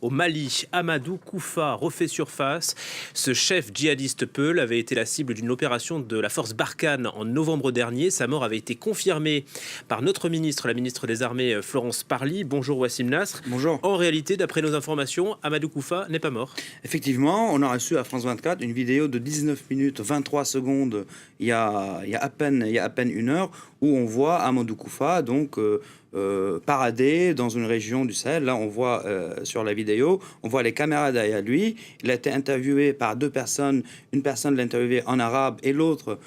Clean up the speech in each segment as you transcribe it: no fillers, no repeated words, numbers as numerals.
Au Mali, Amadou Koufa refait surface. Ce chef djihadiste Peul avait été la cible d'une opération de la force Barkhane en novembre dernier. Sa mort avait été confirmée par notre ministre, la ministre des Armées, Florence Parly. Bonjour Wassim Nasr. Bonjour. En réalité, d'après nos informations, Amadou Koufa n'est pas mort. Effectivement, on a reçu à France 24 une vidéo de 19 minutes 23 secondes il y a à peine une heure où on voit Amadou Koufa parader dans une région du Sahel. Là, on voit sur la vidéo, on voit les caméras derrière lui. Il a été interviewé par deux personnes. Une personne l'a interviewé en arabe et l'autre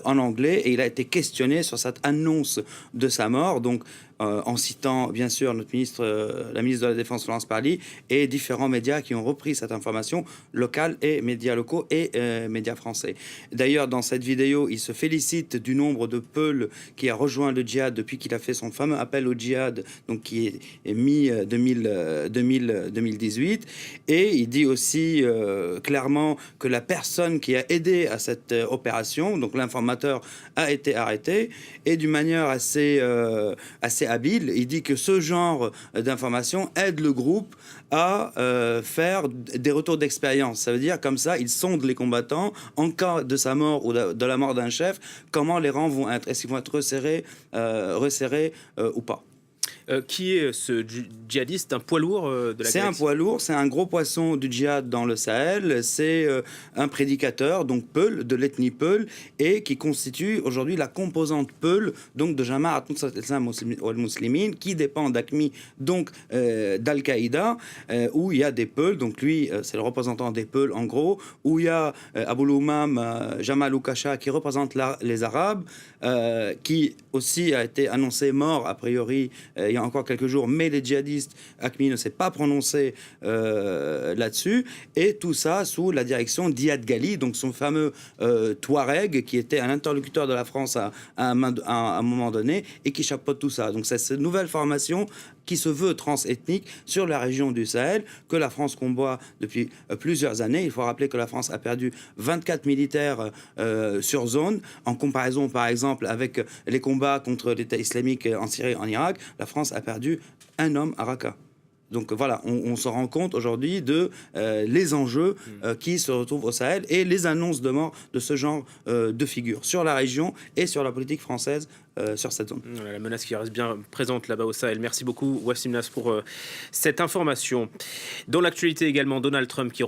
en anglais. Et il a été questionné sur cette annonce de sa mort. Donc, en citant bien sûr notre la ministre de la Défense Florence Parly et différents médias qui ont repris cette information, locale et médias locaux et médias français. D'ailleurs, dans cette vidéo, il se félicite du nombre de Peuls qui a rejoint le djihad depuis qu'il a fait son fameux appel au djihad, donc qui est mi-2018. Et il dit aussi clairement que la personne qui a aidé à cette opération, donc l'informateur, a été arrêté et d'une manière assez habile. Il dit que ce genre d'information aide le groupe à faire des retours d'expérience. Ça veut dire, comme ça, il sonde les combattants en cas de sa mort ou de la mort d'un chef, comment les rangs vont être, est-ce qu'ils vont être resserrés ou pas. Qui est ce djihadiste, un poids lourd de la C'est un galaxie? poids lourd, c'est un gros poisson du djihad dans le Sahel, c'est un prédicateur, donc Peul, de l'ethnie Peul, et qui constitue aujourd'hui la composante Peul, donc de Jamaat al-Muslimin, qui dépend d'AQMI, donc d'Al-Qaïda, où il y a des Peuls, donc lui, c'est le représentant des Peuls en gros, où il y a Abou Loumam Jamal Oukasha, qui représente les Arabes, qui aussi a été annoncé mort, a priori, il y a encore quelques jours, mais les djihadistes, AQMI ne s'est pas prononcé là-dessus, et tout ça sous la direction d'Iyad Ghali, donc son fameux Touareg, qui était un interlocuteur de la France à un moment donné, et qui chapeaute tout ça. Donc c'est cette nouvelle formation qui se veut transethnique sur la région du Sahel, que la France combat depuis plusieurs années. Il faut rappeler que la France a perdu 24 militaires sur zone, en comparaison par exemple avec les combats contre l'État islamique en Syrie et en Irak. La France a perdu un homme à Raqqa. Donc voilà, on se rend compte aujourd'hui de les enjeux qui se retrouvent au Sahel et les annonces de mort de ce genre de figures sur la région et sur la politique française sur cette zone. La menace qui reste bien présente là-bas au Sahel. Merci beaucoup Wassim Nasr pour cette information. Dans l'actualité également, Donald Trump qui